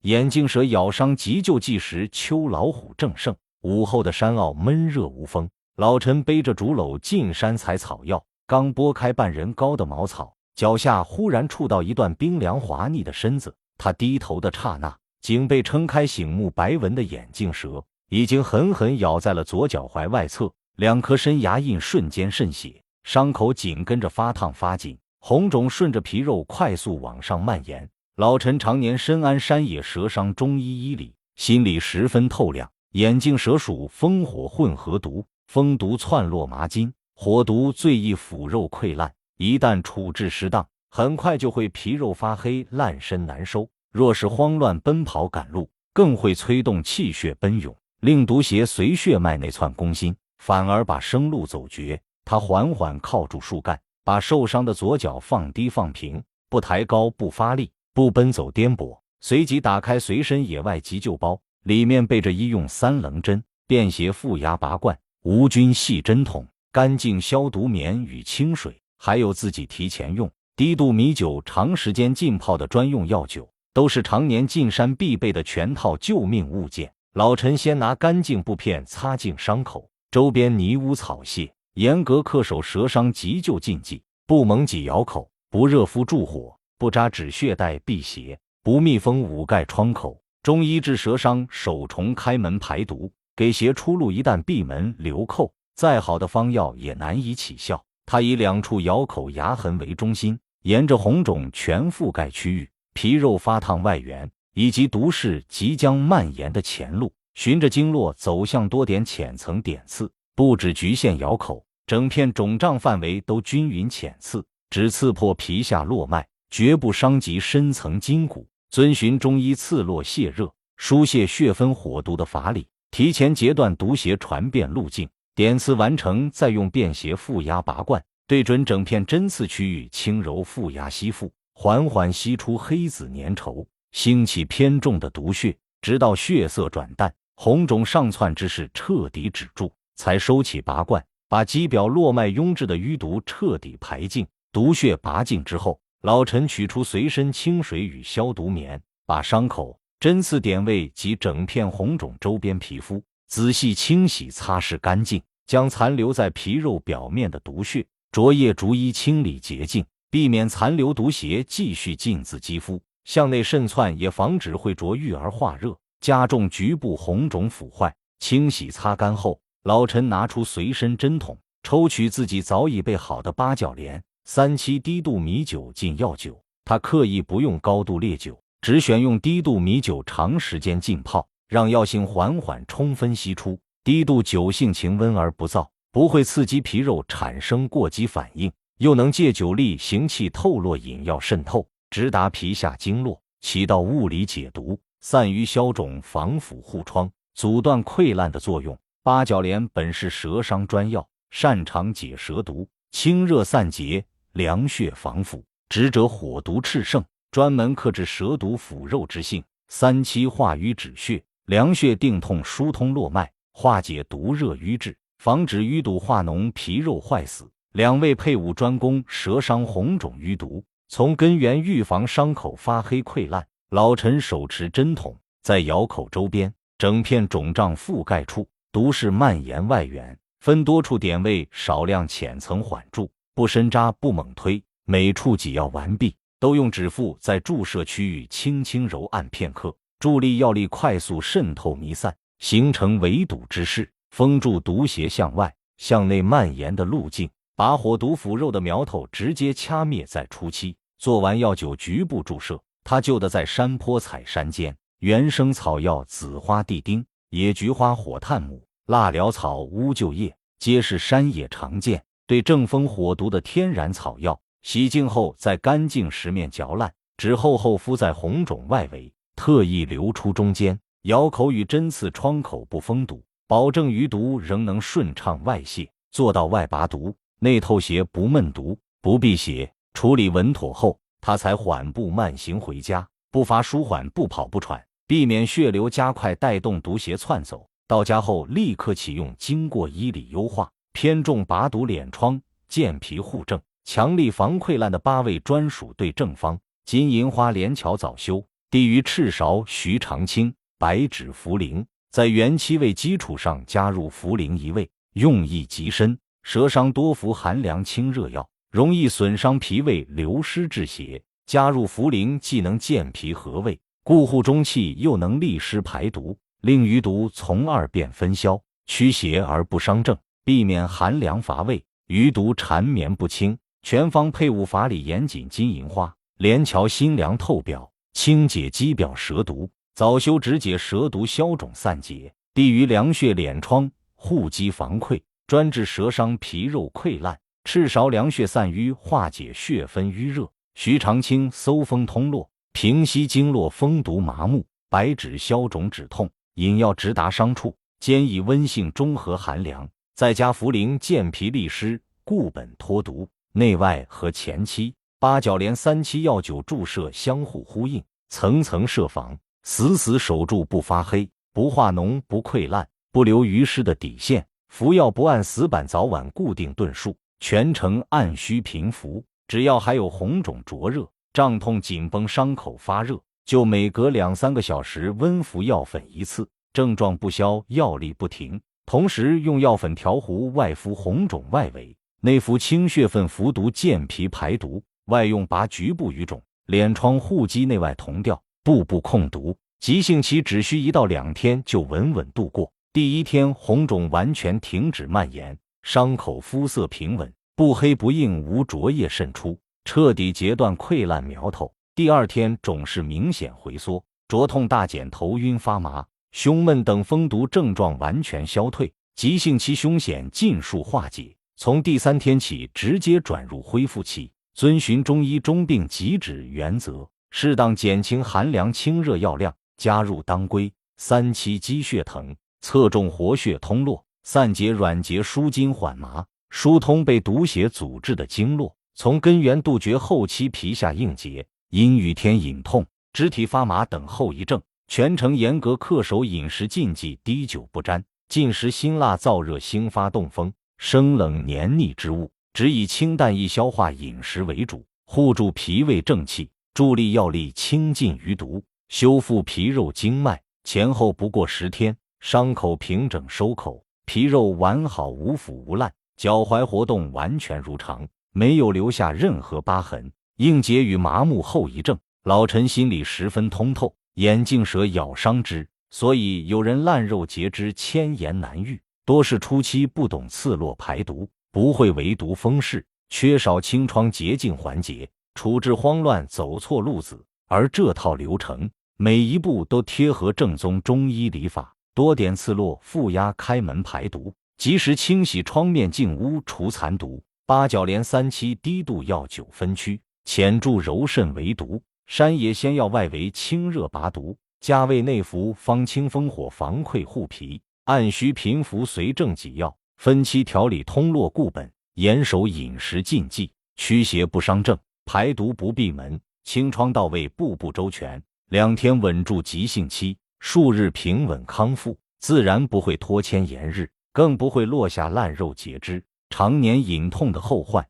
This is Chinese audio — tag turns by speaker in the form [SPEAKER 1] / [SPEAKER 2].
[SPEAKER 1] 眼镜蛇咬伤急救季时，秋老虎正盛，午后的山坳闷热无风。老陈背着竹篓进山采草药，刚拨开半人高的茅草，脚下忽然触到一段冰凉滑腻的身子。他低头的刹那，竟被撑开醒目白纹的眼镜蛇已经狠狠咬在了左脚踝外侧，2颗深牙印瞬间渗血，伤口紧跟着发烫发紧，红肿顺着皮肉快速往上蔓延。老陈常年深谙山野蛇伤中医医理，心里十分透亮。眼镜蛇属风火混合毒，风毒窜落麻筋，火毒最易腐肉溃烂，一旦处置失当，很快就会皮肉发黑，烂身难收。若是慌乱奔跑赶路，更会催动气血奔涌，令毒邪随血脉内窜攻心，反而把生路走绝。他缓缓靠住树干，把受伤的左脚放低放平，不抬高不发力，不奔走颠簸，随即打开随身野外急救包，里面备着医用3棱针、便携负压拔罐、无菌细针筒、干净消毒棉与清水，还有自己提前用低度米酒长时间浸泡的专用药酒，都是常年进山必备的全套救命物件。老陈先拿干净布片擦净伤口，周边泥污草屑，严格恪守蛇伤急救禁忌：不猛挤咬口，不热敷助火，不扎止血带辟邪，不密封捂盖窗口。中医治蛇伤，手虫开门排毒，给邪出路，一旦闭门留寇，再好的方药也难以起效。他以2处咬口牙痕为中心，沿着红肿全覆盖区域、皮肉发烫外缘以及毒势即将蔓延的前路，循着经络走向多点浅层点刺，不只局限咬口，整片肿胀范围都均匀浅刺，只刺破皮下络脉，绝不伤及深层筋骨。遵循中医刺络泻热、疏泄血分火毒的法理，提前截断毒邪传遍路径。点刺完成，再用便携负压拔罐，对准整片针刺区域轻柔负压吸附，缓缓吸出黑紫粘稠、腥气偏重的毒血，直到血色转淡，红肿上窜之势彻底止住，才收起拔罐，把肌表络脉壅滞的淤毒彻底排净。毒血拔净之后，老陈取出随身清水与消毒棉，把伤口、针刺点位及整片红肿周边皮肤仔细清洗擦拭干净，将残留在皮肉表面的毒血着液逐一清理洁净，避免残留毒邪继续浸渍肌肤，向内渗窜，也防止会着郁而化热，加重局部红肿腐坏。清洗擦干后，老陈拿出随身针筒，抽取自己早已备好的八角莲、3七低度米酒浸药酒。他刻意不用高度烈酒，只选用低度米酒长时间浸泡，让药性缓缓充分析出。低度酒性情温而不燥，不会刺激皮肉产生过激反应，又能借酒力行气透络，引药渗透，直达皮下经络，起到物理解毒、散瘀消肿、防腐护疮、阻断溃烂的作用。八角莲本是蛇伤专药，擅长解蛇毒，清热散结、凉血防腐，直者火毒炽盛，专门克制蛇毒腐肉之性。3七化瘀止血，凉血定痛，疏通络脉，化解毒热瘀滞，防止淤堵化脓、皮肉坏死。2味配伍专攻蛇伤红肿淤毒，从根源预防伤口发黑溃烂。老陈手持针筒，在咬口周边整片肿胀覆盖处，毒势蔓延外缘，分多处点位，少量浅层缓注，不深扎不猛推。每处挤药完毕，都用指腹在注射区域轻轻揉按片刻，助力药力快速渗透弥散，形成围堵之势，封住毒邪向外、向内蔓延的路径，把火毒腐肉的苗头直接掐灭在初期。做完药酒局部注射，他就得在山坡采山间原生草药紫花地丁、野菊花火炭母、蜡疗草乌桕叶，皆是山野常见对正风火毒的天然草药。洗净后在干净石面嚼烂，只厚厚敷在红肿外围，特意留出中间，咬口与针刺创口不封堵，保证余毒仍能顺畅外泄，做到外拔毒、内透邪，不闷毒、不避邪。处理稳妥后，他才缓步慢行回家，步伐舒缓，不跑不喘，避免血流加快带动毒邪窜走。到家后立刻启用经过医理优化、偏重拔毒敛疮、健脾护正、强力防溃烂的8味专属对症方：金银花连翘早修、低于赤芍、徐长青、白芷、茯苓，在原七味基础上加入茯苓一味，用意极深。舌伤多服寒凉清热药，容易损伤脾胃，流失滞血。加入茯苓既能健脾和胃，固护中气，又能利湿排毒，令余毒从二便分消，驱邪而不伤正，避免寒凉乏味、余毒缠绵不清。全方配伍法理严谨，金银花、连翘辛凉透表，清解肌表舌毒，早修止解舌毒，消肿散结。利于凉血敛疮，护肌防溃，专治舌伤皮肉溃烂。赤芍凉血散瘀，化解血分瘀热；徐长青搜风通络，平息经络风毒麻木；白芷消肿止痛，引药直达伤处，兼以温性中和寒凉。再加茯苓健脾利湿，固本脱毒。内外和前期，八角连三七药酒注射相互呼应，层层设防，死死守住不发黑、不化脓、不溃烂、不留余湿的底线。服药不按死板，早晚固定顿数，全程按需平服。只要还有红肿灼热、胀痛紧绷、伤口发热，就每隔2-3个小时温服药粉一次，症状不消，药力不停。同时用药粉调糊，外敷红肿外围，内服清血分服毒健脾排毒，外用拔局部瘀肿，敛疮护肌，内外同调，步步控毒。急性期只需1到2天就稳稳度过。第1天红肿完全停止蔓延，伤口肤色平稳，不黑不硬，无浊液渗出，彻底截断溃烂苗头。第2天肿势明显回缩，灼痛大减，头晕发麻、胸闷等风毒症状完全消退，急性期凶险尽数化解。从第3天起直接转入恢复期，遵循中医中病急止原则，适当减轻寒凉清热药量，加入当归、三七鸡血藤，侧重活血通络，散结软结，舒筋缓麻，疏通被毒血阻滞的经络，从根源杜绝后期皮下硬结、阴雨天隐痛、肢体发麻等后遗症。全程严格恪守饮食禁忌，滴酒不沾，禁食辛辣燥热兴发动风、生冷黏腻之物，只以清淡易消化饮食为主，护住脾胃正气，助力药力清尽余毒，修复皮肉经脉。前后不过10天，伤口平整收口，皮肉完好无腐无烂，脚踝活动完全如常，没有留下任何疤痕、硬结与麻木后遗症。老臣心里十分通透，眼镜蛇咬伤之，所以有人烂肉截肢，千言难愈，多是初期不懂刺络排毒，不会围毒封视，缺少清创洁净环节，处置慌乱，走错路子。而这套流程每一步都贴合正宗中医理法，多点刺络，负压开门排毒，及时清洗创面净污，除残毒。八角连三七低度药酒分区，浅注柔肾为毒，山野仙药外围清热拔毒，加味内服方清风火防溃护脾，按需平服随症给药，分期调理通络固本，严守饮食禁忌，驱邪不伤正，排毒不闭门，清创到位，步步周全。2天稳住急性期，数日平稳康复，自然不会拖迁延日，更不会落下烂肉截肢、常年隐痛的后患。